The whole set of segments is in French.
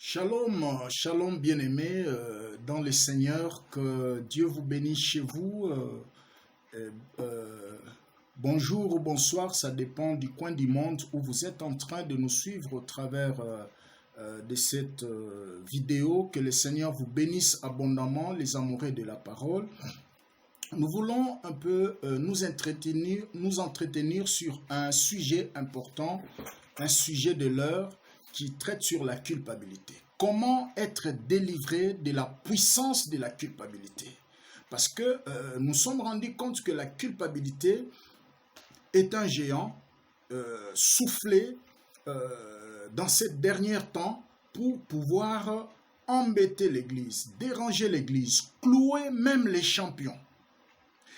Shalom, shalom bien-aimés dans le Seigneur, que Dieu vous bénisse chez vous. Euh, euh, Bonjour ou bonsoir, ça dépend du coin du monde où vous êtes en train de nous suivre au travers de cette vidéo. Que le Seigneur vous bénisse abondamment, les amoureux de la parole. Nous voulons un peu nous entretenir sur un sujet important, un sujet de l'heure, qui traite sur la culpabilité. Comment être délivré de la puissance de la culpabilité? Parce que nous sommes rendus compte que la culpabilité est un géant soufflé dans ces derniers temps pour pouvoir embêter l'Église, déranger l'Église, clouer même les champions.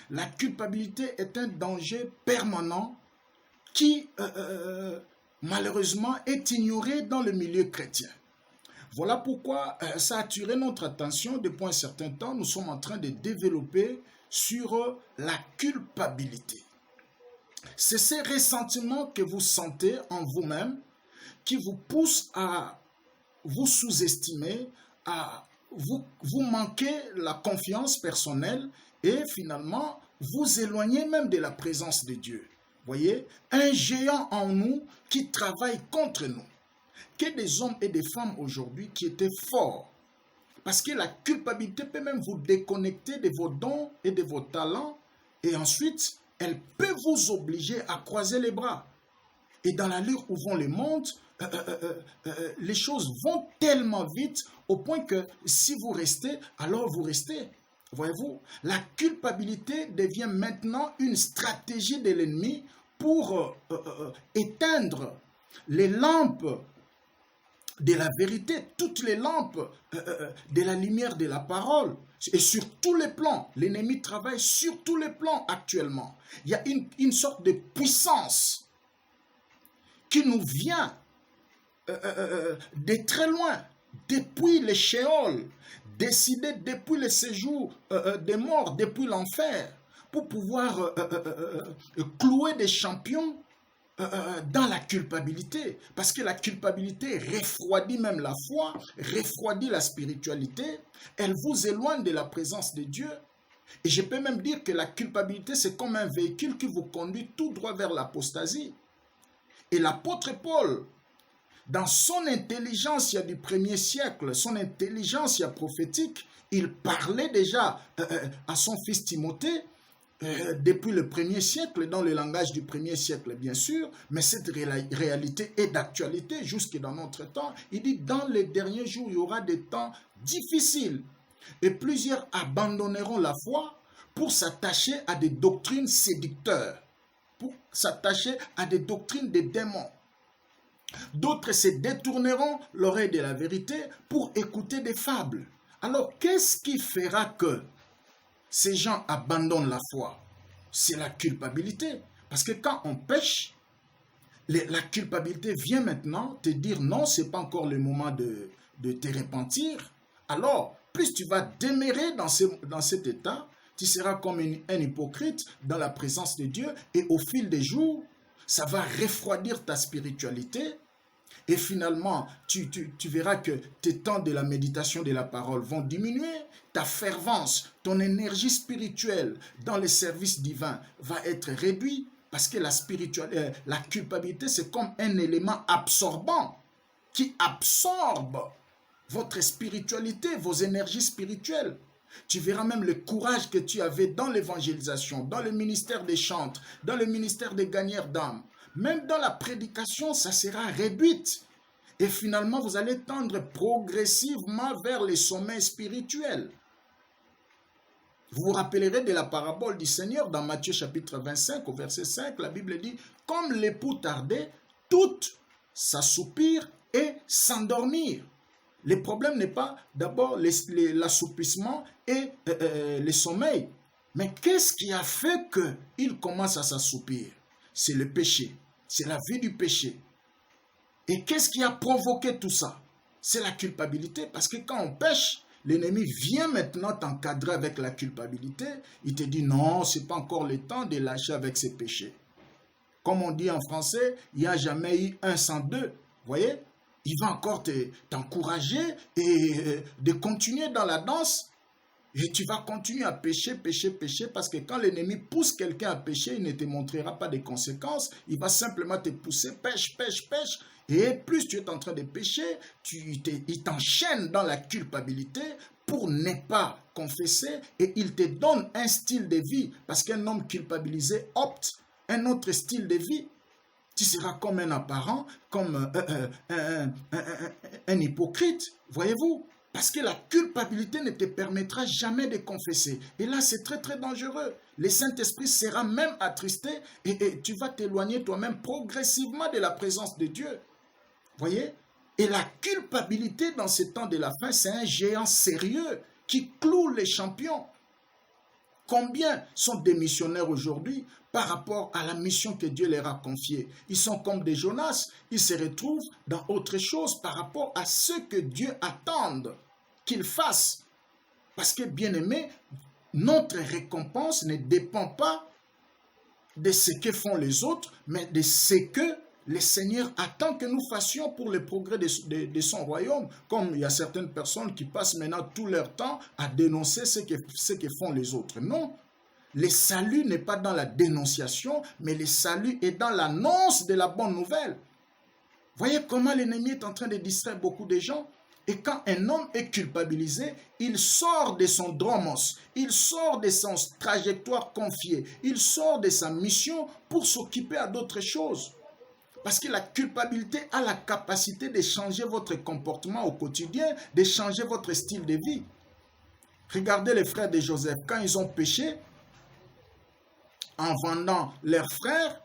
La culpabilité est un danger permanent qui malheureusement est ignoré dans le milieu chrétien. Voilà pourquoi ça a attiré notre attention depuis un certain temps. Nous sommes en train de développer sur la culpabilité. C'est ces ressentiments que vous sentez en vous-même qui vous poussent à vous sous-estimer, à vous manquer la confiance personnelle et finalement vous éloigner même de la présence de Dieu. Voyez, un géant en nous qui travaille contre nous. Que des hommes et des femmes aujourd'hui qui étaient forts. Parce que la culpabilité peut même vous déconnecter de vos dons et de vos talents. Et ensuite, elle peut vous obliger à croiser les bras. Et dans l'allure où vont les mondes, les choses vont tellement vite au point que si vous restez, alors vous restez. Voyez-vous, la culpabilité devient maintenant une stratégie de l'ennemi pour éteindre les lampes de la vérité, toutes les lampes de la lumière de la parole. Et sur tous les plans, l'ennemi travaille sur tous les plans actuellement. Il y a une sorte de puissance qui nous vient de très loin, depuis les Sheol, décidé depuis le séjour des morts, depuis l'enfer, pour pouvoir clouer des champions dans la culpabilité. Parce que la culpabilité refroidit même la foi, refroidit la spiritualité, elle vous éloigne de la présence de Dieu. Et je peux même dire que la culpabilité, c'est comme un véhicule qui vous conduit tout droit vers l'apostasie. Et l'apôtre Paul, dans son intelligence du premier siècle, son intelligence prophétique, il parlait déjà à son fils Timothée depuis le premier siècle, dans le langage du premier siècle bien sûr, mais cette réalité est d'actualité jusque dans notre temps. Il dit, dans les derniers jours, il y aura des temps difficiles et plusieurs abandonneront la foi pour s'attacher à des doctrines séducteurs, pour s'attacher à des doctrines des démons. D'autres se détourneront l'oreille de la vérité pour écouter des fables. Alors, qu'est-ce qui fera que ces gens abandonnent la foi? C'est la culpabilité. Parce que quand on pêche, la culpabilité vient maintenant te dire non, ce n'est pas encore le moment de te repentir. Alors, plus tu vas demeurer dans cet état, tu seras comme un hypocrite dans la présence de Dieu et au fil des jours, ça va refroidir ta spiritualité. Et finalement, tu verras que tes temps de la méditation de la parole vont diminuer. Ta fervence, ton énergie spirituelle dans les services divins va être réduite. Parce que la culpabilité, c'est comme un élément absorbant qui absorbe votre spiritualité, vos énergies spirituelles. Tu verras même le courage que tu avais dans l'évangélisation, dans le ministère des chantres, dans le ministère des gagneurs d'âmes. Même dans la prédication, ça sera réduite. Et finalement, vous allez tendre progressivement vers les sommets spirituels. Vous vous rappellerez de la parabole du Seigneur dans Matthieu chapitre 25, au verset 5. La Bible dit, comme l'époux tardait, toutes s'assoupirent et s'endormirent. Le problème n'est pas d'abord l'assoupissement et le sommeil. Mais qu'est-ce qui a fait qu'il commence à s'assoupir? C'est le péché. C'est la vie du péché. Et qu'est-ce qui a provoqué tout ça? C'est la culpabilité. Parce que quand on pêche, l'ennemi vient maintenant t'encadrer avec la culpabilité. Il te dit non, ce n'est pas encore le temps de lâcher avec ses péchés. Comme on dit en français, il n'y a jamais eu un sans deux. Voyez? il va encore t'encourager et de continuer dans la danse. Et tu vas continuer à pécher, pécher, pécher, parce que quand l'ennemi pousse quelqu'un à pécher, il ne te montrera pas de conséquences. Il va simplement te pousser, pêche, pêche, pêche. Et plus tu es en train de pécher, il t'enchaîne dans la culpabilité pour ne pas confesser et il te donne un style de vie. Parce qu'un homme culpabilisé opte un autre style de vie. Tu seras comme un apparent, comme un hypocrite, voyez-vous? Parce que la culpabilité ne te permettra jamais de confesser. Et là, c'est très, très dangereux. Le Saint-Esprit sera même attristé et tu vas t'éloigner toi-même progressivement de la présence de Dieu. Voyez? Et la culpabilité dans ces temps de la fin, c'est un géant sérieux qui cloue les champions. Combien sont des missionnaires aujourd'hui par rapport à la mission que Dieu leur a confiée? Ils sont comme des Jonas, ils se retrouvent dans autre chose par rapport à ce que Dieu attend qu'ils fassent. Parce que, bien aimé, notre récompense ne dépend pas de ce que font les autres, mais de ce que le Seigneur attend que nous fassions pour le progrès de son royaume. Comme il y a certaines personnes qui passent maintenant tout leur temps à dénoncer ce que font les autres. Non, le salut n'est pas dans la dénonciation, mais le salut est dans l'annonce de la bonne nouvelle. Voyez comment l'ennemi est en train de distraire beaucoup de gens. Et quand un homme est culpabilisé, il sort de son dromos, il sort de son trajectoire confiée, il sort de sa mission pour s'occuper à d'autres choses. Parce que la culpabilité a la capacité de changer votre comportement au quotidien, de changer votre style de vie. Regardez les frères de Joseph, quand ils ont péché, en vendant leurs frères,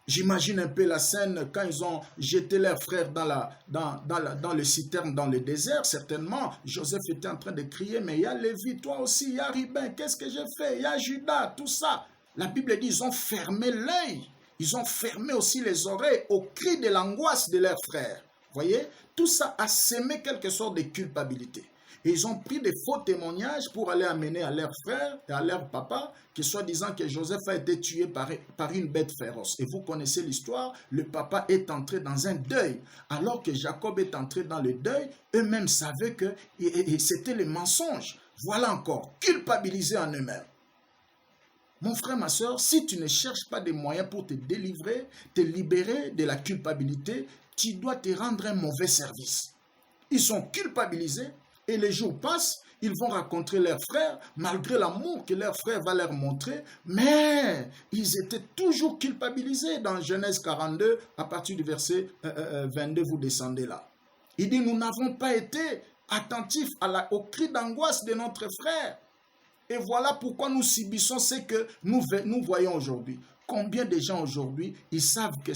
j'imagine un peu la scène quand ils ont jeté leurs frères dans le citerne, dans le désert. Certainement, Joseph était en train de crier, mais il y a Lévi, toi aussi, il y a Ruben, qu'est-ce que j'ai fait? Il y a Judas, tout ça. La Bible dit, ils ont fermé l'œil. Ils ont fermé aussi les oreilles au cri de l'angoisse de leurs frères. Voyez, tout ça a sémé quelque sorte de culpabilité. Et ils ont pris des faux témoignages pour aller amener à leurs frères et à leur papa, que soi-disant que Joseph a été tué par une bête féroce. Et vous connaissez l'histoire, le papa est entré dans un deuil. Alors que Jacob est entré dans le deuil, eux-mêmes savaient que c'était le mensonge. Voilà encore, culpabilisés en eux-mêmes. Mon frère, ma soeur, si tu ne cherches pas des moyens pour te délivrer, te libérer de la culpabilité, tu dois te rendre un mauvais service. Ils sont culpabilisés et les jours passent, ils vont rencontrer leurs frères, malgré l'amour que leur frère va leur montrer, mais ils étaient toujours culpabilisés. Dans Genèse 42, à partir du verset 22, vous descendez là. Il dit, nous n'avons pas été attentifs au cri d'angoisse de notre frère. Et voilà pourquoi nous subissons ce que nous voyons aujourd'hui. Combien de gens aujourd'hui, ils savent que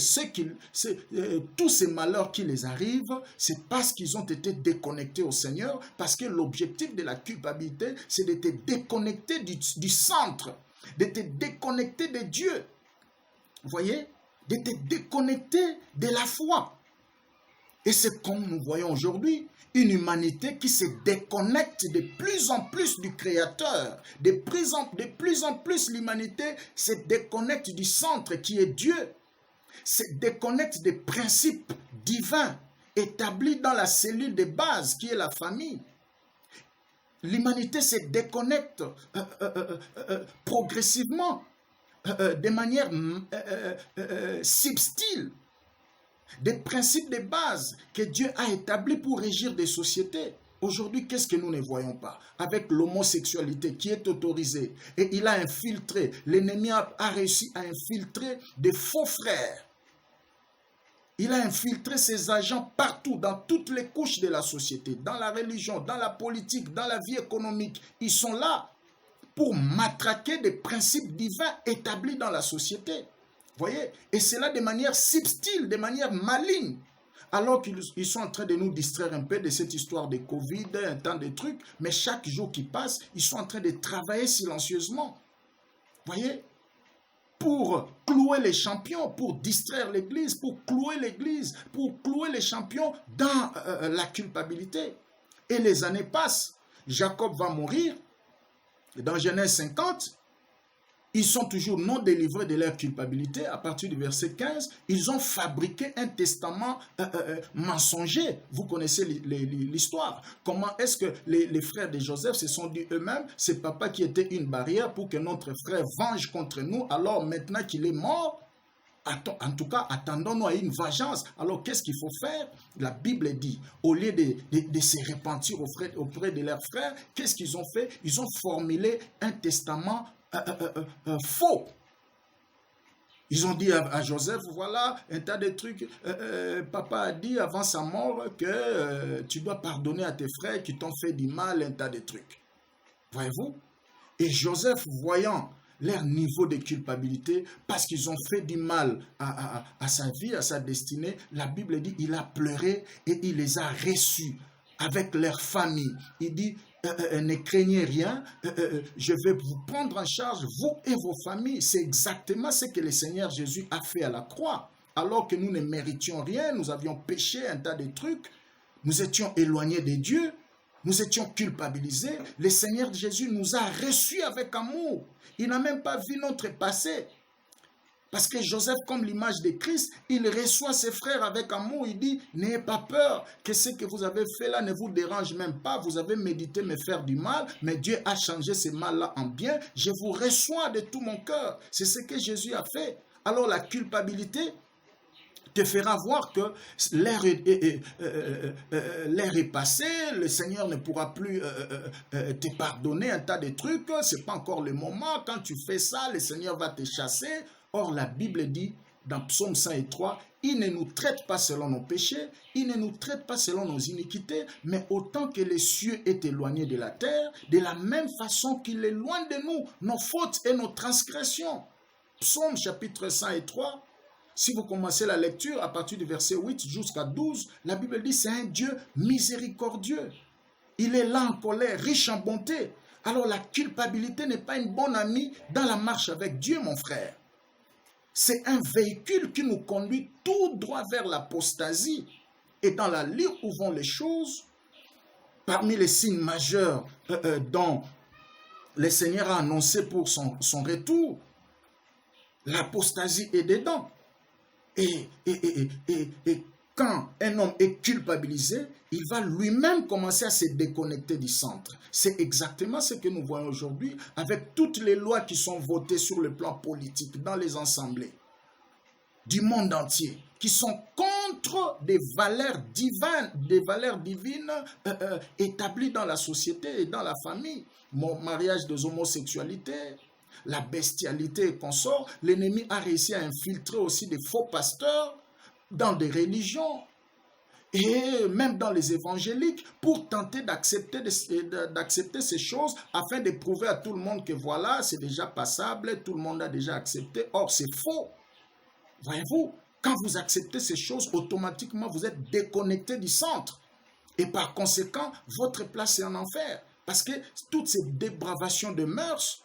tous ces malheurs qui les arrivent, c'est parce qu'ils ont été déconnectés au Seigneur, parce que l'objectif de la culpabilité, c'est de te déconnecter du centre, de te déconnecter de Dieu. Vous voyez? De te déconnecter de la foi. Et c'est comme nous voyons aujourd'hui, une humanité qui se déconnecte de plus en plus du Créateur. De plus en plus, l'humanité se déconnecte du centre qui est Dieu. Se déconnecte des principes divins établis dans la cellule de base qui est la famille. L'humanité se déconnecte progressivement, de manière subtile, des principes de base que Dieu a établis pour régir des sociétés. Aujourd'hui, qu'est-ce que nous ne voyons pas? Avec l'homosexualité qui est autorisée, et il a infiltré, l'ennemi a réussi à infiltrer des faux frères. Il a infiltré ses agents partout, dans toutes les couches de la société, dans la religion, dans la politique, dans la vie économique. Ils sont là pour matraquer des principes divins établis dans la société. Voyez? Et c'est là de manière subtile, de manière maligne. Alors qu'ils sont en train de nous distraire un peu de cette histoire de Covid, un temps de trucs, mais chaque jour qui passe, ils sont en train de travailler silencieusement. Voyez? Pour clouer les champions, pour distraire l'Église, pour clouer l'Église, pour clouer les champions dans la culpabilité. Et les années passent. Jacob va mourir. Dans Genèse 50, Ils sont toujours non délivrés de leur culpabilité. À partir du verset 15, ils ont fabriqué un testament mensonger. Vous connaissez l'histoire. Comment est-ce que les frères de Joseph se sont dit eux-mêmes, c'est papa qui était une barrière pour que notre frère venge contre nous, alors maintenant qu'il est mort, en tout cas, attendons-nous à une vengeance. Alors, qu'est-ce qu'il faut faire? La Bible dit, au lieu de se repentir auprès de leurs frères, qu'est-ce qu'ils ont fait? Ils ont formulé un testament faux. Ils ont dit à Joseph, voilà, un tas de trucs. Papa a dit avant sa mort que tu dois pardonner à tes frères qui t'ont fait du mal, un tas de trucs. Voyez-vous? Et Joseph, voyant leur niveau de culpabilité, parce qu'ils ont fait du mal à sa vie, à sa destinée, la Bible dit, il a pleuré et il les a reçus avec leur famille. Il dit, ne craignez rien, je vais vous prendre en charge, vous et vos familles. C'est exactement ce que le Seigneur Jésus a fait à la croix. Alors que nous ne méritions rien, nous avions péché un tas de trucs, nous étions éloignés de Dieu, nous étions culpabilisés. Le Seigneur Jésus nous a reçus avec amour. Il n'a même pas vu notre passé. Parce que Joseph, comme l'image de Christ, il reçoit ses frères avec amour. Il dit, n'ayez pas peur que ce que vous avez fait là ne vous dérange même pas. Vous avez médité me faire du mal, mais Dieu a changé ce mal-là en bien. Je vous reçois de tout mon cœur. C'est ce que Jésus a fait. Alors la culpabilité te fera voir que l'ère est passée, le Seigneur ne pourra plus te pardonner un tas de trucs, c'est pas encore le moment, quand tu fais ça, le Seigneur va te chasser. Or, la Bible dit, dans Psaume 103, il ne nous traite pas selon nos péchés, il ne nous traite pas selon nos iniquités, mais autant que les cieux est éloigné de la terre, de la même façon qu'il éloigne de nous nos fautes et nos transgressions. Psaume chapitre 103, si vous commencez la lecture à partir du verset 8 jusqu'à 12, la Bible dit c'est un Dieu miséricordieux. Il est lent en colère, riche en bonté. Alors la culpabilité n'est pas une bonne amie dans la marche avec Dieu, mon frère. C'est un véhicule qui nous conduit tout droit vers l'apostasie. Et dans la ligne où vont les choses, parmi les signes majeurs dont le Seigneur a annoncé pour son retour, l'apostasie est dedans. Et quand un homme est culpabilisé, il va lui-même commencer à se déconnecter du centre. C'est exactement ce que nous voyons aujourd'hui avec toutes les lois qui sont votées sur le plan politique dans les assemblées du monde entier, qui sont contre des valeurs divines établies dans la société et dans la famille. Mon mariage des homosexualités, la bestialité et consorts. L'ennemi a réussi à infiltrer aussi des faux pasteurs dans des religions et même dans les évangéliques pour tenter d'accepter ces choses afin de prouver à tout le monde que voilà, c'est déjà passable, tout le monde a déjà accepté. Or, c'est faux. Voyez-vous, quand vous acceptez ces choses, automatiquement, vous êtes déconnecté du centre. Et par conséquent, votre place est en enfer. Parce que toutes ces dépravations de mœurs,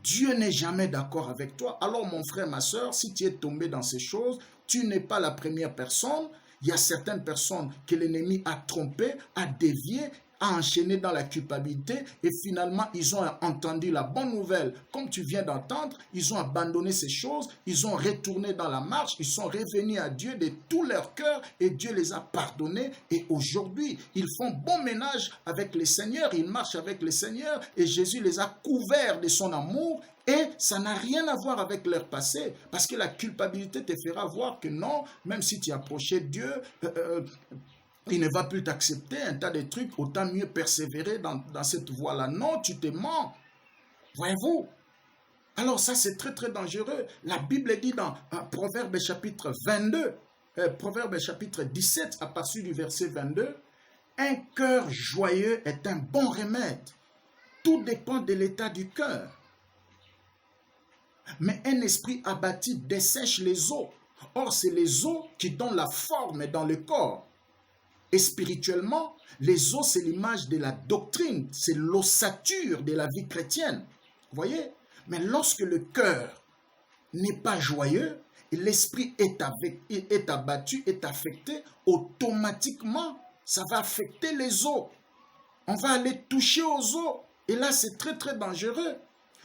Dieu n'est jamais d'accord avec toi. Alors mon frère, ma soeur, si tu es tombé dans ces choses, tu n'es pas la première personne. Il y a certaines personnes que l'ennemi a trompées, a déviées, a enchaîné dans la culpabilité et finalement ils ont entendu la bonne nouvelle comme tu viens d'entendre, ils ont abandonné ces choses, ils ont retourné dans la marche, ils sont revenus à Dieu de tout leur cœur et Dieu les a pardonnés et aujourd'hui ils font bon ménage avec le Seigneur, ils marchent avec le Seigneur et Jésus les a couverts de son amour et ça n'a rien à voir avec leur passé parce que la culpabilité te fera voir que non, même si tu approchais Dieu, il ne va plus t'accepter, un tas de trucs, autant mieux persévérer dans cette voie-là. Non, tu te mens. Voyez-vous? Alors ça, c'est très très dangereux. La Bible dit dans Proverbe chapitre 22, Proverbe chapitre 17, à partir du verset 22, « Un cœur joyeux est un bon remède. Tout dépend de l'état du cœur. Mais un esprit abattu dessèche les os. Or, c'est les os qui donnent la forme dans le corps. Et spirituellement, les os, c'est l'image de la doctrine, c'est l'ossature de la vie chrétienne. Vous voyez? Mais lorsque le cœur n'est pas joyeux, et l'esprit est abattu, est affecté, automatiquement, ça va affecter les os. On va aller toucher aux os. Et là, c'est très, très dangereux.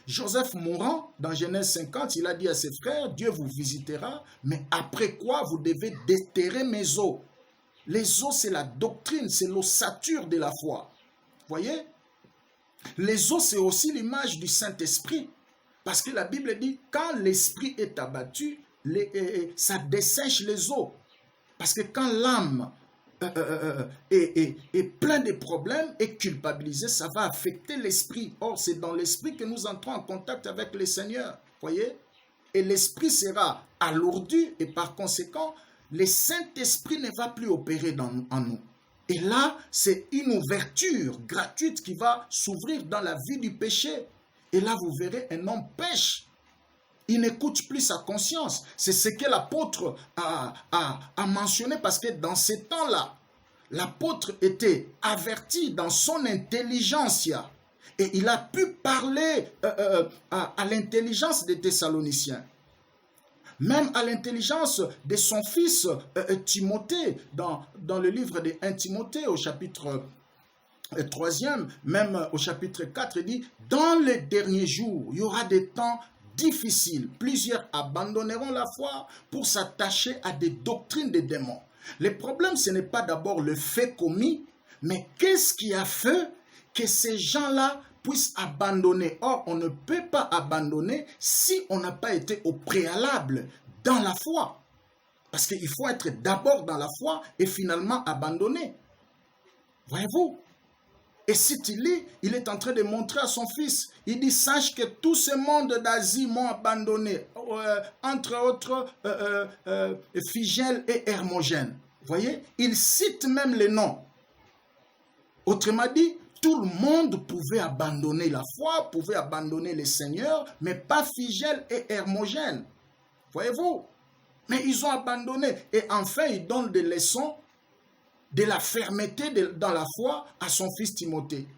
Joseph mourant, dans Genèse 50, il a dit à ses frères, Dieu vous visitera, mais après quoi vous devez déterrer mes os. Les os, c'est la doctrine, c'est l'ossature de la foi. Voyez? Les os, c'est aussi l'image du Saint-Esprit. Parce que la Bible dit, quand l'esprit est abattu, ça dessèche les os. Parce que quand l'âme est plein de problèmes, est culpabilisée, ça va affecter l'esprit. Or, c'est dans l'esprit que nous entrons en contact avec le Seigneur. Voyez? Et l'esprit sera alourdi et par conséquent, le Saint-Esprit ne va plus opérer en nous. Et là, c'est une ouverture gratuite qui va s'ouvrir dans la vie du péché. Et là, vous verrez, un homme pêche. Il n'écoute plus sa conscience. C'est ce que l'apôtre a mentionné parce que dans ces temps-là, l'apôtre était averti dans son intelligence. Et il a pu parler à l'intelligence des Thessaloniciens. Même à l'intelligence de son fils Timothée, dans le livre de 1 Timothée, au chapitre 3e, même au chapitre 4, il dit, dans les derniers jours, il y aura des temps difficiles. Plusieurs abandonneront la foi pour s'attacher à des doctrines des démons. Le problème, ce n'est pas d'abord le fait commis, mais qu'est-ce qui a fait que ces gens-là puissent abandonner? Or, on ne peut pas abandonner si on n'a pas été au préalable dans la foi. Parce qu'il faut être d'abord dans la foi et finalement abandonner. Voyez-vous? Et si tu lis, il est en train de montrer à son fils, il dit, sache que tout ce monde d'Asie m'ont abandonné, entre autres Phygèle et Hermogène. Voyez, il cite même les noms. Autrement dit, tout le monde pouvait abandonner la foi, pouvait abandonner le Seigneur, mais pas Phygèle et Hermogène. Voyez-vous? Mais ils ont abandonné. Et enfin, il donne des leçons de la fermeté dans la foi à son fils Timothée.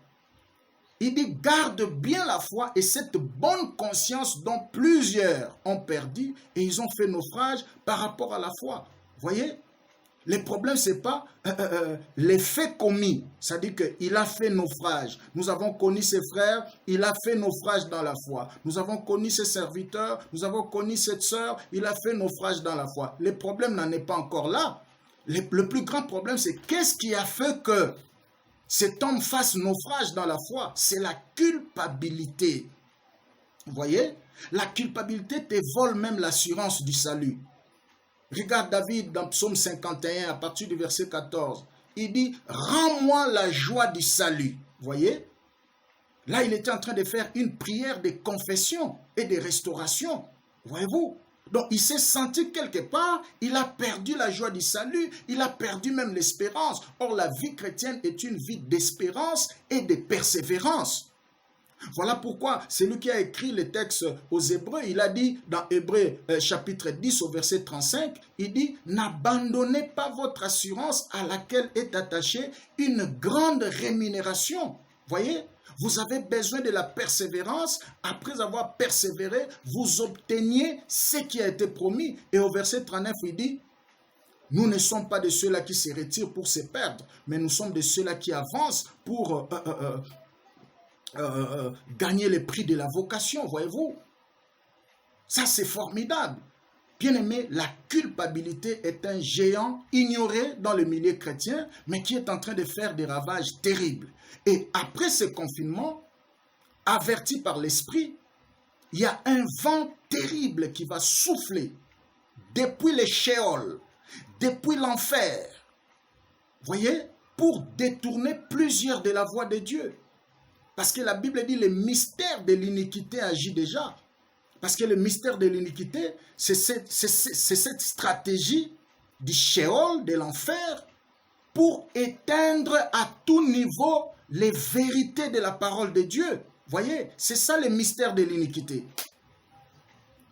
Il dit, garde bien la foi et cette bonne conscience dont plusieurs ont perdu et ils ont fait naufrage par rapport à la foi. Voyez? Le problème, ce n'est pas les faits commis. C'est-à-dire qu'il a fait naufrage. Nous avons connu ses frères, il a fait naufrage dans la foi. Nous avons connu ses serviteurs, nous avons connu cette sœur, il a fait naufrage dans la foi. Le problème n'en est pas encore là. Le plus grand problème, c'est qu'est-ce qui a fait que cet homme fasse naufrage dans la foi? C'est la culpabilité. Vous voyez? La culpabilité te vole même l'assurance du salut. Regarde David dans Psaume 51 à partir du verset 14. Il dit, rends-moi la joie du salut. Vous voyez? Là, il était en train de faire une prière de confession et de restauration. Voyez-vous? Donc, il s'est senti quelque part, il a perdu la joie du salut, il a perdu même l'espérance. Or, la vie chrétienne est une vie d'espérance et de persévérance. Voilà pourquoi celui qui a écrit le texte aux Hébreux, il a dit dans Hébreux chapitre 10 au verset 35, il dit « N'abandonnez pas votre assurance à laquelle est attachée une grande rémunération. » Voyez, vous avez besoin de la persévérance. Après avoir persévéré, vous obteniez ce qui a été promis. Et au verset 39, il dit « Nous ne sommes pas de ceux-là qui se retirent pour se perdre, mais nous sommes de ceux-là qui avancent pour gagner le prix de la vocation. » Voyez-vous? Ça, c'est formidable. Bien-aimé, la culpabilité est un géant ignoré dans le milieu chrétien, mais qui est en train de faire des ravages terribles. Et après ce confinement, averti par l'Esprit, il y a un vent terrible qui va souffler depuis les Sheol, depuis l'enfer. Voyez, pour détourner plusieurs de la voie de Dieu. Parce que la Bible dit le mystère de l'iniquité agit déjà. Parce que le mystère de l'iniquité, c'est cette stratégie du Sheol, de l'enfer, pour éteindre à tout niveau les vérités de la parole de Dieu. Voyez, c'est ça le mystère de l'iniquité.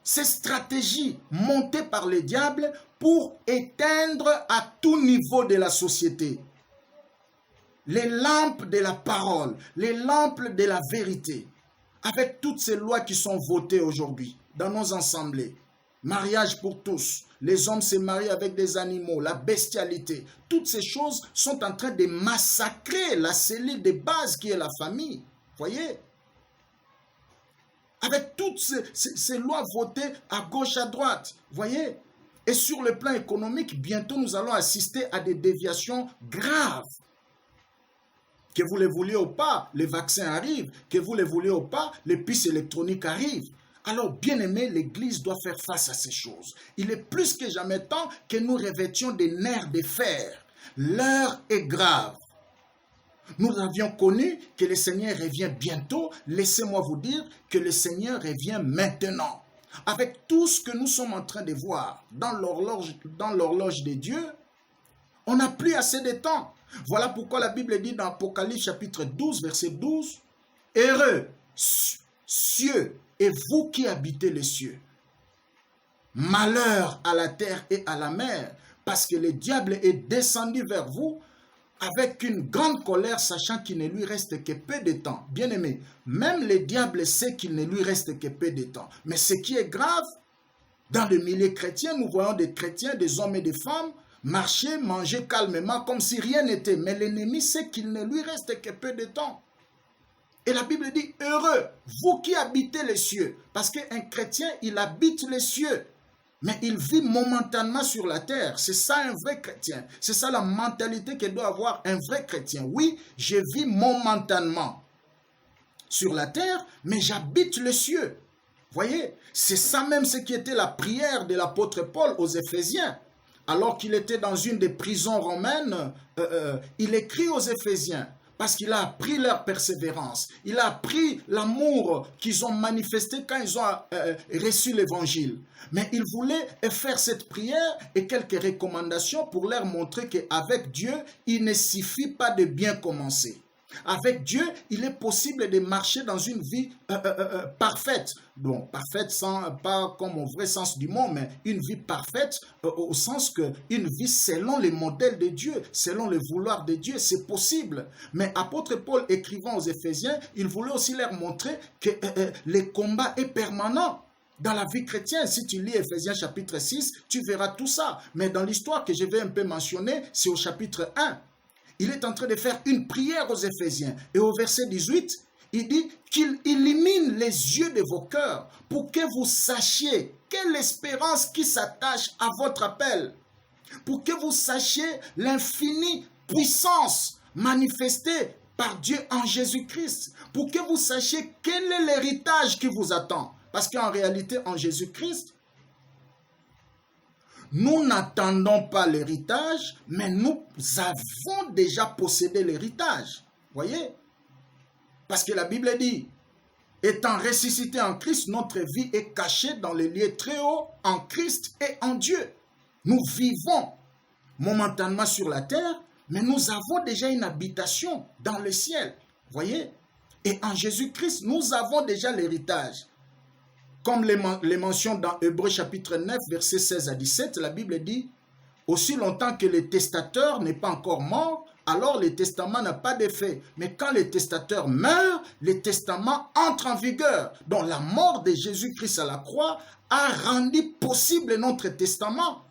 Ces stratégies montées par le diable pour éteindre à tout niveau de la société les lampes de la parole, les lampes de la vérité, avec toutes ces lois qui sont votées aujourd'hui dans nos assemblées. Mariage pour tous, les hommes se marient avec des animaux, la bestialité, toutes ces choses sont en train de massacrer la cellule de base qui est la famille. Voyez? avec toutes ces lois votées à gauche, à droite. Voyez? Et sur le plan économique, bientôt nous allons assister à des déviations graves. Que vous le vouliez ou pas, les vaccins arrivent. Que vous le vouliez ou pas, les puces électroniques arrivent. Alors, bien aimé, l'Église doit faire face à ces choses. Il est plus que jamais temps que nous revêtions des nerfs de fer. L'heure est grave. Nous avions connu que le Seigneur revient bientôt. Laissez-moi vous dire que le Seigneur revient maintenant. Avec tout ce que nous sommes en train de voir dans l'horloge de Dieu, on n'a plus assez de temps. Voilà pourquoi la Bible dit dans Apocalypse chapitre 12, verset 12, « Heureux, cieux, et vous qui habitez les cieux. Malheur à la terre et à la mer, parce que le diable est descendu vers vous avec une grande colère, sachant qu'il ne lui reste que peu de temps. » Bien-aimé, même le diable sait qu'il ne lui reste que peu de temps. Mais ce qui est grave, dans le milieu chrétien, nous voyons des chrétiens, des hommes et des femmes, marcher, manger calmement, comme si rien n'était. Mais l'ennemi sait qu'il ne lui reste que peu de temps. Et la Bible dit, heureux, vous qui habitez les cieux. Parce qu'un chrétien, il habite les cieux. Mais il vit momentanément sur la terre. C'est ça un vrai chrétien. C'est ça la mentalité que doit avoir un vrai chrétien. Oui, je vis momentanément sur la terre, mais j'habite les cieux. Voyez, c'est ça même ce qui était la prière de l'apôtre Paul aux Éphésiens. Alors qu'il était dans une des prisons romaines, il écrit aux Éphésiens. Parce qu'il a appris leur persévérance. Il a appris l'amour qu'ils ont manifesté quand ils ont reçu l'évangile. Mais il voulait faire cette prière et quelques recommandations pour leur montrer qu'avec Dieu, il ne suffit pas de bien commencer. Avec Dieu, il est possible de marcher dans une vie parfaite. Donc, parfaite, pas comme au vrai sens du mot, mais une vie parfaite au sens que une vie selon les modèles de Dieu, selon le vouloir de Dieu, c'est possible. Mais apôtre Paul écrivant aux Éphésiens, il voulait aussi leur montrer que le combat est permanent. Dans la vie chrétienne, si tu lis Éphésiens chapitre 6, tu verras tout ça. Mais dans l'histoire que je vais un peu mentionner, c'est au chapitre 1. Il est en train de faire une prière aux Éphésiens. Et au verset 18, il dit qu'il illumine les yeux de vos cœurs pour que vous sachiez quelle espérance qui s'attache à votre appel. Pour que vous sachiez l'infinie puissance manifestée par Dieu en Jésus-Christ. Pour que vous sachiez quel est l'héritage qui vous attend. Parce qu'en réalité, en Jésus-Christ, nous n'attendons pas l'héritage, mais nous avons déjà possédé l'héritage. Voyez? Parce que la Bible dit, étant ressuscité en Christ, notre vie est cachée dans les lieux très hauts, en Christ et en Dieu. Nous vivons momentanément sur la terre, mais nous avons déjà une habitation dans le ciel. Voyez? Et en Jésus-Christ, nous avons déjà l'héritage. Comme les mentions dans Hébreux chapitre 9, versets 16 à 17, la Bible dit « Aussi longtemps que le testateur n'est pas encore mort, alors le testament n'a pas d'effet. Mais quand le testateur meurt, le testament entre en vigueur. » Donc la mort de Jésus-Christ à la croix a rendu possible notre testament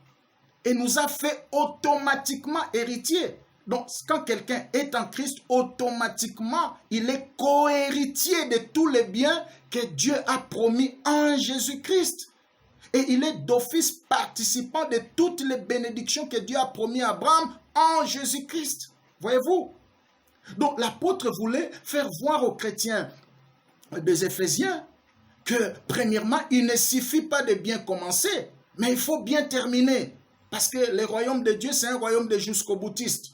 et nous a fait automatiquement héritiers. Donc, quand quelqu'un est en Christ, automatiquement, il est co-héritier de tous les biens que Dieu a promis en Jésus-Christ. Et il est d'office participant de toutes les bénédictions que Dieu a promis à Abraham en Jésus-Christ. Voyez-vous? Donc, l'apôtre voulait faire voir aux chrétiens des Éphésiens que, premièrement, il ne suffit pas de bien commencer, mais il faut bien terminer. Parce que le royaume de Dieu, c'est un royaume de jusqu'au-boutistes.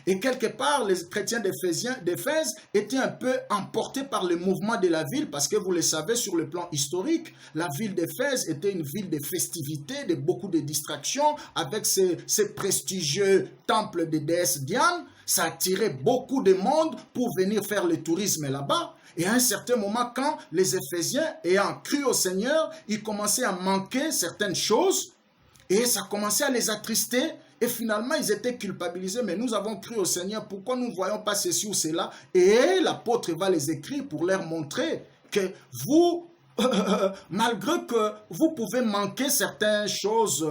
Et quelque part, les chrétiens d'Éphèse étaient un peu emportés par le mouvement de la ville, parce que vous le savez, sur le plan historique, la ville d'Éphèse était une ville de festivités, de beaucoup de distractions, avec ces prestigieux temples de déesse Diane. Ça attirait beaucoup de monde pour venir faire le tourisme là-bas. Et à un certain moment, quand les Éphésiens, ayant cru au Seigneur, ils commençaient à manquer certaines choses, et ça commençait à les attrister. Et finalement, ils étaient culpabilisés. Mais nous avons cru au Seigneur. Pourquoi nous ne voyons pas ceci ou cela? Et l'apôtre va les écrire pour leur montrer que vous, malgré que vous pouvez manquer certaines choses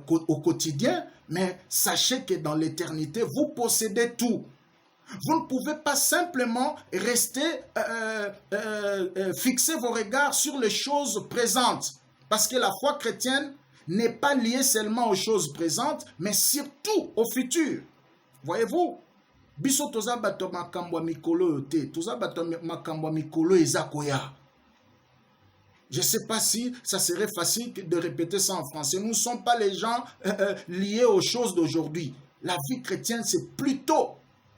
au quotidien, mais sachez que dans l'éternité, vous possédez tout. Vous ne pouvez pas simplement rester, fixer vos regards sur les choses présentes. Parce que la foi chrétienne n'est pas liée seulement aux choses présentes, mais surtout au futur. Voyez-vous? Biso toza bato makambo mikolo te, toza bato makambo mikolo ezakoya. Je ne sais pas si ça serait facile de répéter ça en français. Nous ne sommes pas les gens liés aux choses d'aujourd'hui. La vie chrétienne, c'est plutôt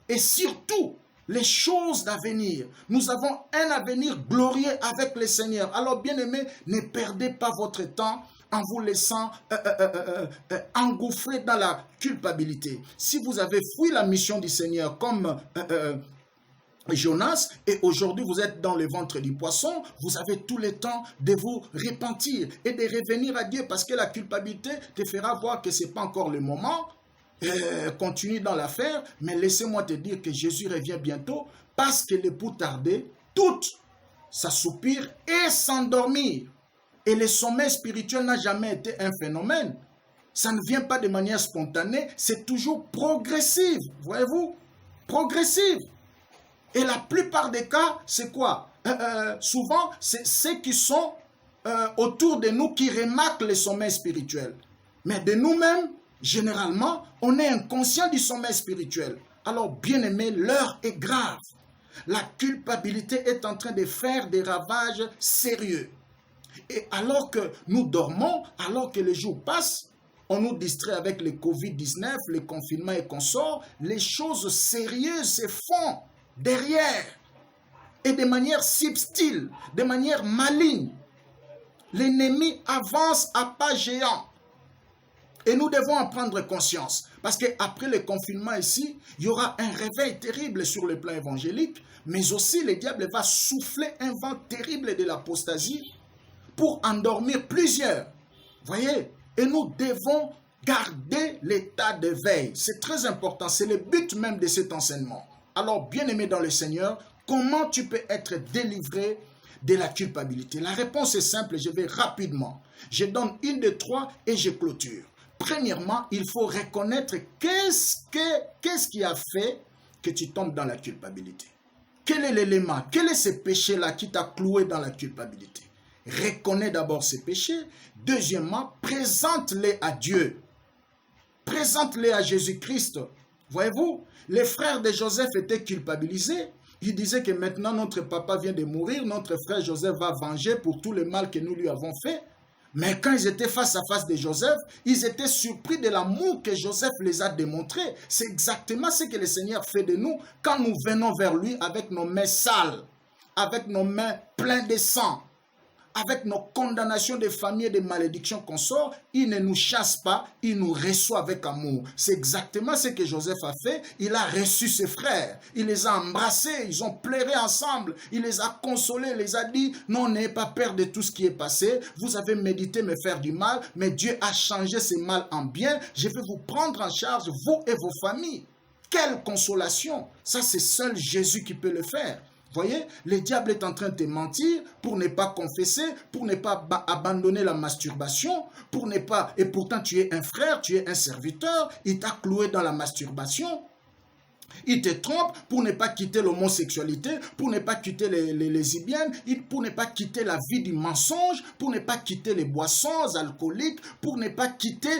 et surtout les choses d'avenir. Nous avons un avenir glorieux avec le Seigneur. Alors, bien-aimés, ne perdez pas votre temps en vous laissant engouffrer dans la culpabilité. Si vous avez fui la mission du Seigneur comme Jonas, et aujourd'hui vous êtes dans le ventre du poisson, vous avez tout le temps de vous repentir et de revenir à Dieu, parce que la culpabilité te fera voir que ce n'est pas encore le moment. Continue dans l'affaire, mais laissez-moi te dire que Jésus revient bientôt, parce que l'époux tardait, toutes s'assoupir et s'endormir. Et le sommeil spirituel n'a jamais été un phénomène. Ça ne vient pas de manière spontanée, c'est toujours progressif, voyez-vous? Progressif. Et la plupart des cas, c'est quoi? Souvent, c'est ceux qui sont autour de nous qui remarquent le sommeil spirituel. Mais de nous-mêmes, généralement, on est inconscient du sommeil spirituel. Alors, bien aimé, l'heure est grave. La culpabilité est en train de faire des ravages sérieux. Et alors que nous dormons, alors que les jours passent, on nous distrait avec le Covid-19, le confinement et consorts, les choses sérieuses se font derrière. Et de manière subtile, de manière maligne. L'ennemi avance à pas géants. Et nous devons en prendre conscience. Parce qu'après le confinement ici, il y aura un réveil terrible sur le plan évangélique, mais aussi le diable va souffler un vent terrible de l'apostasie pour endormir plusieurs. Voyez? Et nous devons garder l'état de veille. C'est très important. C'est le but même de cet enseignement. Alors, bien-aimé dans le Seigneur, comment tu peux être délivré de la culpabilité? La réponse est simple, je vais rapidement. Je donne une de trois et je clôture. Premièrement, il faut reconnaître qu'est-ce qui a fait que tu tombes dans la culpabilité. Quel est l'élément? Quel est ce péché-là qui t'a cloué dans la culpabilité? Reconnais d'abord ces péchés. Deuxièmement, présente-les à Dieu. Présente-les à Jésus-Christ. Voyez-vous, les frères de Joseph étaient culpabilisés. Ils disaient que maintenant notre papa vient de mourir, notre frère Joseph va venger pour tout le mal que nous lui avons fait. Mais quand ils étaient face à face de Joseph, ils étaient surpris de l'amour que Joseph les a démontré. C'est exactement ce que le Seigneur fait de nous quand nous venons vers lui avec nos mains sales, avec nos mains pleines de sang, avec nos condamnations de famille et de malédictions qu'on sort. Il ne nous chasse pas, il nous reçoit avec amour. C'est exactement ce que Joseph a fait. Il a reçu ses frères, il les a embrassés, ils ont pleuré ensemble, il les a consolés, il les a dit, non, n'ayez pas peur de tout ce qui est passé, vous avez médité me faire du mal, mais Dieu a changé ce mal en bien, je vais vous prendre en charge, vous et vos familles. Quelle consolation! Ça, c'est seul Jésus qui peut le faire. Voyez, le diable est en train de te mentir pour ne pas confesser, pour ne pas abandonner la masturbation, pour ne pas... Et pourtant, tu es un frère, tu es un serviteur, il t'a cloué dans la masturbation. Il te trompe pour ne pas quitter l'homosexualité, pour ne pas quitter les lesbiennes, pour ne pas quitter la vie du mensonge, pour ne pas quitter les boissons alcooliques, pour ne pas quitter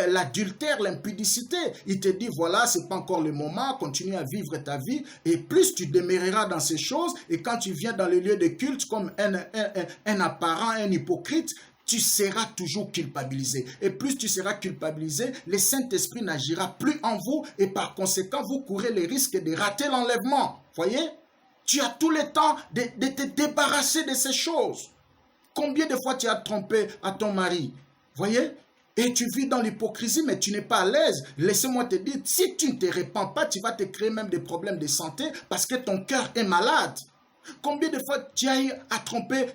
l'adultère, l'impudicité. Il te dit, voilà, c'est pas encore le moment, continue à vivre ta vie, et plus tu demeureras dans ces choses, et quand tu viens dans les lieux de culte comme un apparent, un hypocrite, tu seras toujours culpabilisé. Et plus tu seras culpabilisé, le Saint-Esprit n'agira plus en vous et par conséquent, vous courez le risque de rater l'enlèvement. Voyez? Tu as tout le temps de te débarrasser de ces choses. Combien de fois tu as trompé à ton mari? Voyez? Et tu vis dans l'hypocrisie, mais tu n'es pas à l'aise. Laissez-moi te dire, si tu ne te répands pas, tu vas te créer même des problèmes de santé parce que ton cœur est malade. Combien de fois tu as eu à tromper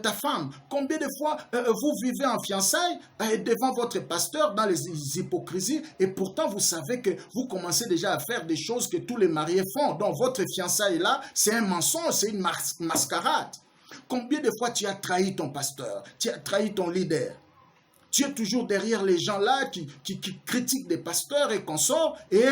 ta femme? Combien de fois vous vivez en fiançailles devant votre pasteur dans les hypocrisies et pourtant vous savez que vous commencez déjà à faire des choses que tous les mariés font. Donc votre fiançaille là, c'est un mensonge, c'est une mascarade. Combien de fois tu as trahi ton pasteur? Tu as trahi ton leader? Tu es toujours derrière les gens là qui critiquent des pasteurs et consorts, et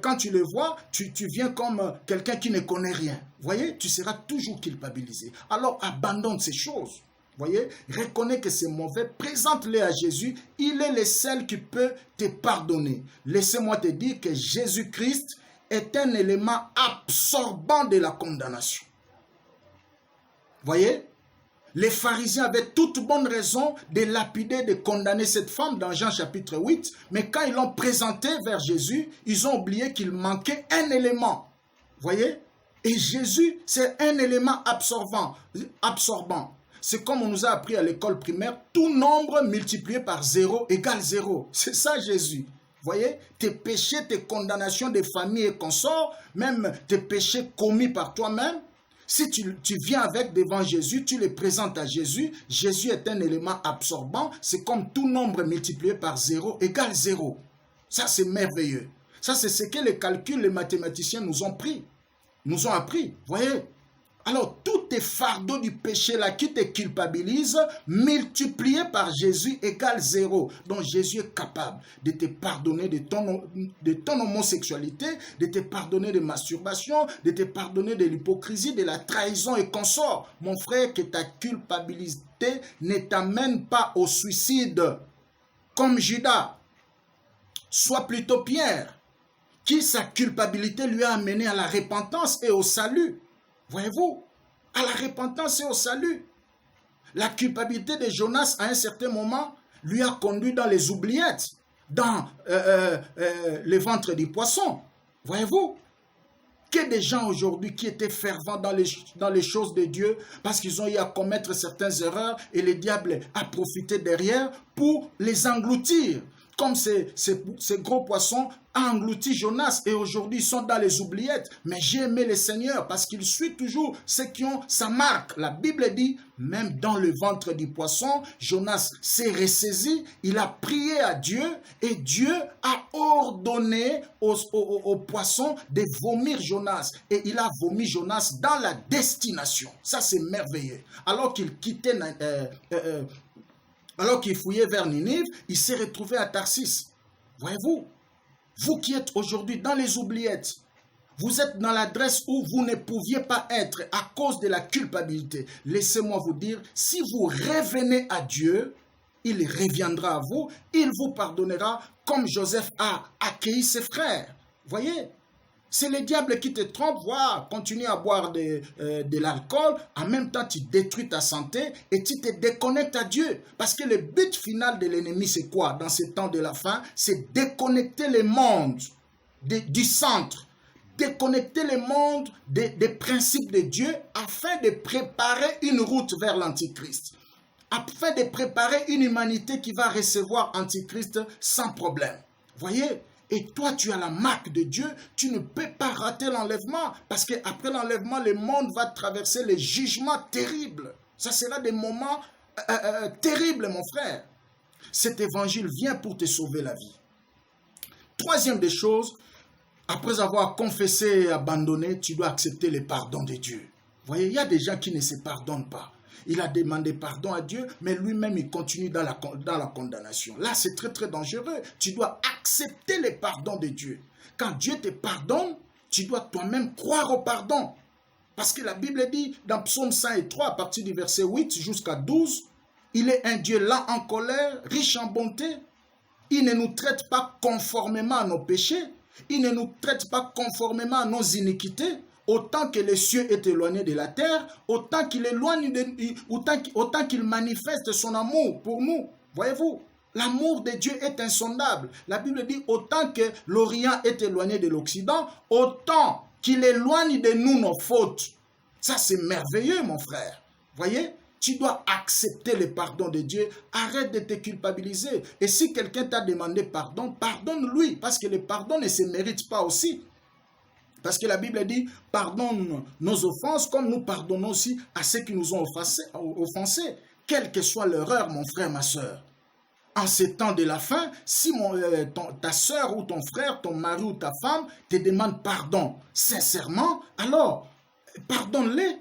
quand tu les vois, tu viens comme quelqu'un qui ne connaît rien. Voyez, tu seras toujours culpabilisé. Alors abandonne ces choses. Voyez, reconnais que c'est mauvais, présente-les à Jésus, il est le seul qui peut te pardonner. Laissez-moi te dire que Jésus-Christ est un élément absorbant de la condamnation. Voyez, les pharisiens avaient toute bonne raison de lapider, de condamner cette femme dans Jean chapitre 8, mais quand ils l'ont présentée vers Jésus, ils ont oublié qu'il manquait un élément. Voyez, et Jésus, c'est un élément absorbant. C'est comme on nous a appris à l'école primaire, tout nombre multiplié par 0 égale 0. C'est ça Jésus. Voyez, tes péchés, tes condamnations de famille et consorts, même tes péchés commis par toi-même, si tu viens avec devant Jésus, tu les présentes à Jésus, Jésus est un élément absorbant, c'est comme tout nombre multiplié par 0 égale 0. Ça c'est merveilleux. Ça c'est ce que les calculs, les mathématiciens nous ont appris, voyez. Alors, tous tes fardeaux du péché là qui te culpabilisent, multipliés par Jésus égale 0. Donc, Jésus est capable de te pardonner de ton homosexualité, de te pardonner de masturbation, de te pardonner de l'hypocrisie, de la trahison et consort. Mon frère, que ta culpabilité ne t'amène pas au suicide. Comme Judas, sois plutôt Pierre, qui sa culpabilité lui a amené à la repentance et au salut. Voyez-vous, à la repentance et au salut. La culpabilité de Jonas, à un certain moment, lui a conduit dans les oubliettes, dans les ventres des poissons. Voyez-vous, que des gens aujourd'hui qui étaient fervents dans les choses de Dieu, parce qu'ils ont eu à commettre certaines erreurs, et le diable a profité derrière pour les engloutir. Comme ces gros poissons ont englouti Jonas et aujourd'hui ils sont dans les oubliettes. Mais j'ai aimé le Seigneur parce qu'il suit toujours ceux qui ont sa marque. La Bible dit, même dans le ventre du poisson, Jonas s'est ressaisi, il a prié à Dieu et Dieu a ordonné aux poissons de vomir Jonas. Et il a vomi Jonas dans la destination. Ça c'est merveilleux. Alors qu'il quittait... Alors qu'il fouillait vers Ninive, il s'est retrouvé à Tarsis. Voyez-vous, vous qui êtes aujourd'hui dans les oubliettes, vous êtes dans l'adresse où vous ne pouviez pas être à cause de la culpabilité. Laissez-moi vous dire, si vous revenez à Dieu, il reviendra à vous, il vous pardonnera comme Joseph a accueilli ses frères. Voyez, c'est le diable qui te trompe, voilà, continue à boire de l'alcool, en même temps tu détruis ta santé et tu te déconnectes à Dieu. Parce que le but final de l'ennemi, c'est quoi dans ces temps de la fin? C'est déconnecter le monde du centre, déconnecter le monde des principes de Dieu afin de préparer une route vers l'Antichrist, afin de préparer une humanité qui va recevoir Antichrist sans problème. Voyez? Et toi, tu as la marque de Dieu, tu ne peux pas rater l'enlèvement, parce qu'après l'enlèvement, le monde va traverser les jugements terribles. Ça sera des moments terribles, mon frère. Cet évangile vient pour te sauver la vie. Troisième des choses, après avoir confessé et abandonné, tu dois accepter le pardon de Dieu. Vous voyez, il y a des gens qui ne se pardonnent pas. Il a demandé pardon à Dieu, mais lui-même, il continue dans la condamnation. Là, c'est très, très dangereux. Tu dois accepter le pardon de Dieu. Quand Dieu te pardonne, tu dois toi-même croire au pardon. Parce que la Bible dit, dans Psaume 103, à partir du verset 8 jusqu'à 12, il est un Dieu lent en colère, riche en bonté. Il ne nous traite pas conformément à nos péchés. Il ne nous traite pas conformément à nos iniquités. Autant que les cieux est éloigné de la terre, autant qu'il manifeste son amour pour nous. Voyez-vous, l'amour de Dieu est insondable. La Bible dit, autant que l'Orient est éloigné de l'Occident, autant qu'il éloigne de nous nos fautes. Ça, c'est merveilleux, mon frère. Voyez, tu dois accepter le pardon de Dieu. Arrête de te culpabiliser. Et si quelqu'un t'a demandé pardon, pardonne-lui, parce que le pardon ne se mérite pas aussi. Parce que la Bible dit, pardonne nos offenses comme nous pardonnons aussi à ceux qui nous ont offensés. Quelle que soit l'erreur, mon frère, ma soeur. En ces temps de la fin, si ta soeur ou ton frère, ton mari ou ta femme te demande pardon sincèrement, alors pardonne-les.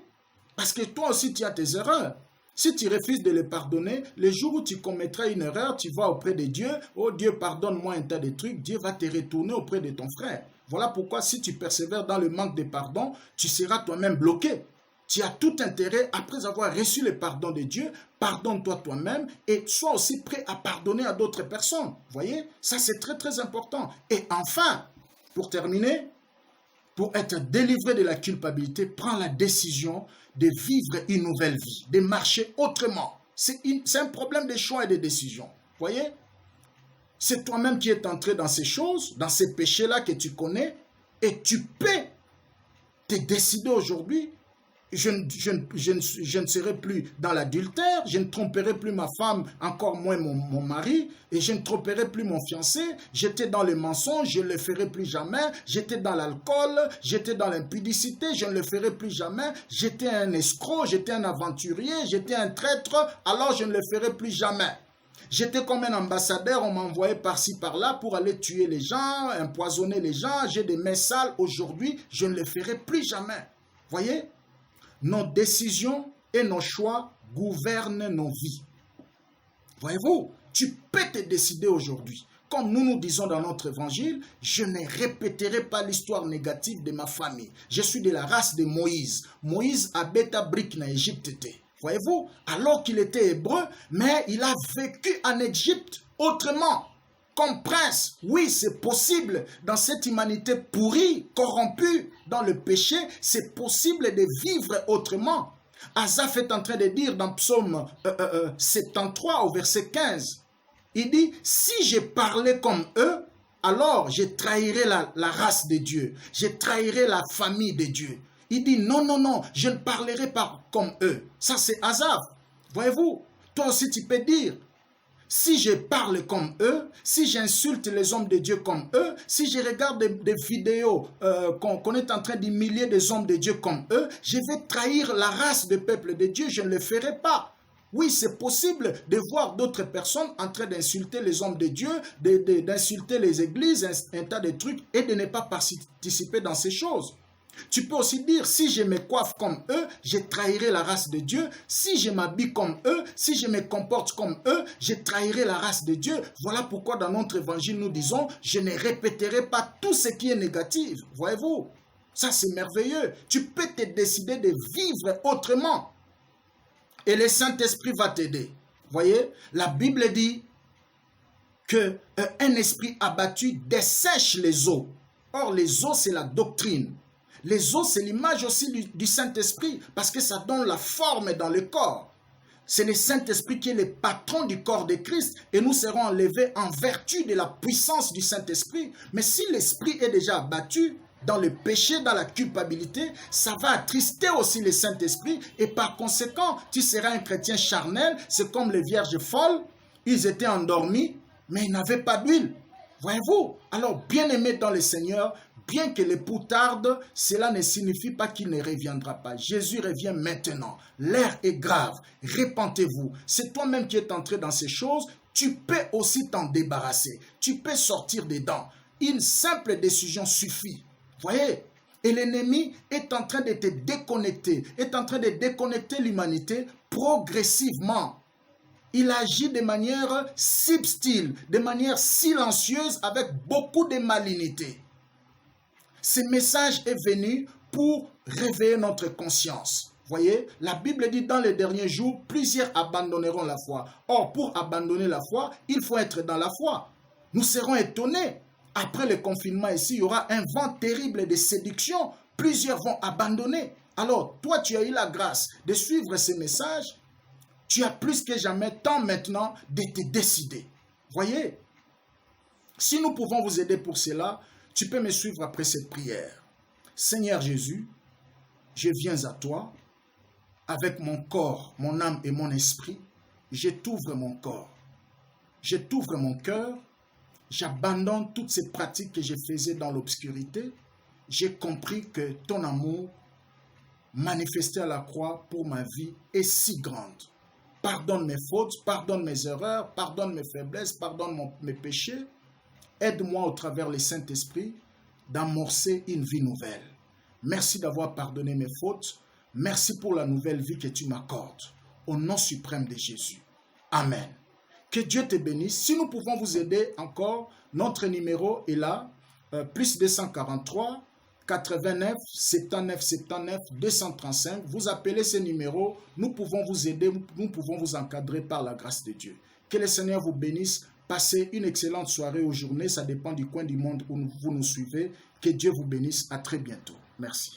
Parce que toi aussi, tu as tes erreurs. Si tu refuses de les pardonner, le jour où tu commettras une erreur, tu vas auprès de Dieu. Oh Dieu, pardonne-moi un tas de trucs. Dieu va te retourner auprès de ton frère. Voilà pourquoi si tu persévères dans le manque de pardon, tu seras toi-même bloqué. Tu as tout intérêt, après avoir reçu le pardon de Dieu, pardonne-toi toi-même et sois aussi prêt à pardonner à d'autres personnes. Vous voyez, ça c'est très très important. Et enfin, pour terminer, pour être délivré de la culpabilité, prends la décision de vivre une nouvelle vie, de marcher autrement. C'est un problème de choix et de décision. Vous voyez? C'est toi-même qui es entré dans ces choses, dans ces péchés-là que tu connais, et tu peux te décider aujourd'hui. Je ne serai plus dans l'adultère, je ne tromperai plus ma femme, encore moins mon mari, et je ne tromperai plus mon fiancé. J'étais dans le mensonge, je ne le ferai plus jamais. J'étais dans l'alcool, j'étais dans l'impudicité, je ne le ferai plus jamais. J'étais un escroc, j'étais un aventurier, j'étais un traître, alors je ne le ferai plus jamais. J'étais comme un ambassadeur, on m'envoyait par-ci par-là pour aller tuer les gens, empoisonner les gens. J'ai des mains sales. Aujourd'hui, je ne le ferai plus jamais. Voyez? Nos décisions et nos choix gouvernent nos vies. Voyez-vous, tu peux te décider aujourd'hui. Comme nous disons dans notre évangile, je ne répéterai pas l'histoire négative de ma famille. Je suis de la race de Moïse. Moïse habita brique na Égypte. Voyez-vous, alors qu'il était hébreu, mais il a vécu en Égypte autrement. Comme prince, oui, c'est possible dans cette humanité pourrie, corrompue, dans le péché, c'est possible de vivre autrement. Asaph est en train de dire dans Psaume 73 au verset 15, il dit, si je parlais comme eux, alors je trahirais la race de Dieu, je trahirais la famille de Dieu. Il dit, non, non, non, je ne parlerai pas comme eux. Ça, c'est Asaph. Voyez-vous, toi aussi tu peux dire, si je parle comme eux, si j'insulte les hommes de Dieu comme eux, si je regarde des vidéos qu'on est en train d'humilier des hommes de Dieu comme eux, je vais trahir la race du peuple de Dieu, je ne le ferai pas. Oui, c'est possible de voir d'autres personnes en train d'insulter les hommes de Dieu, d'insulter les églises, un tas de trucs, et de ne pas participer dans ces choses. Tu peux aussi dire, si je me coiffe comme eux, je trahirai la race de Dieu. Si je m'habille comme eux, si je me comporte comme eux, je trahirai la race de Dieu. Voilà pourquoi dans notre évangile, nous disons, je ne répéterai pas tout ce qui est négatif. Voyez-vous, ça c'est merveilleux. Tu peux te décider de vivre autrement. Et le Saint-Esprit va t'aider. Voyez, la Bible dit qu'un esprit abattu dessèche les eaux. Or, les eaux, c'est la doctrine. Les os, c'est l'image aussi du Saint-Esprit parce que ça donne la forme dans le corps. C'est le Saint-Esprit qui est le patron du corps de Christ et nous serons enlevés en vertu de la puissance du Saint-Esprit. Mais si l'Esprit est déjà abattu dans le péché, dans la culpabilité, ça va attrister aussi le Saint-Esprit et par conséquent, tu seras un chrétien charnel. C'est comme les vierges folles, ils étaient endormis, mais ils n'avaient pas d'huile. Voyez-vous? Alors, bien-aimés dans le Seigneur, bien que l'époux tarde, cela ne signifie pas qu'il ne reviendra pas. Jésus revient maintenant. L'heure est grave. Répentez-vous. C'est toi-même qui es entré dans ces choses. Tu peux aussi t'en débarrasser. Tu peux sortir dedans. Une simple décision suffit. Voyez? Et l'ennemi est en train de te déconnecter, est en train de déconnecter l'humanité progressivement. Il agit de manière subtile, de manière silencieuse, avec beaucoup de malignité. Ce message est venu pour réveiller notre conscience. Voyez, la Bible dit dans les derniers jours, plusieurs abandonneront la foi. Or, pour abandonner la foi, il faut être dans la foi. Nous serons étonnés. Après le confinement ici, il y aura un vent terrible de séduction. Plusieurs vont abandonner. Alors, toi, tu as eu la grâce de suivre ce message. Tu as plus que jamais temps maintenant de te décider. Voyez, si nous pouvons vous aider pour cela, tu peux me suivre après cette prière. Seigneur Jésus, je viens à toi avec mon corps, mon âme et mon esprit. Je t'ouvre mon corps. Je t'ouvre mon cœur. J'abandonne toutes ces pratiques que je faisais dans l'obscurité. J'ai compris que ton amour manifesté à la croix pour ma vie est si grande. Pardonne mes fautes, pardonne mes erreurs, pardonne mes faiblesses, pardonne mes péchés. Aide-moi au travers du Saint-Esprit d'amorcer une vie nouvelle. Merci d'avoir pardonné mes fautes. Merci pour la nouvelle vie que tu m'accordes. au nom suprême de Jésus. Amen. Que Dieu te bénisse. Si nous pouvons vous aider encore, notre numéro est là, plus 243 89 79 79 235. Vous appelez ce numéro, nous pouvons vous aider, nous pouvons vous encadrer par la grâce de Dieu. Que le Seigneur vous bénisse. Passez une excellente soirée ou journée, ça dépend du coin du monde où vous nous suivez. Que Dieu vous bénisse. À très bientôt. Merci.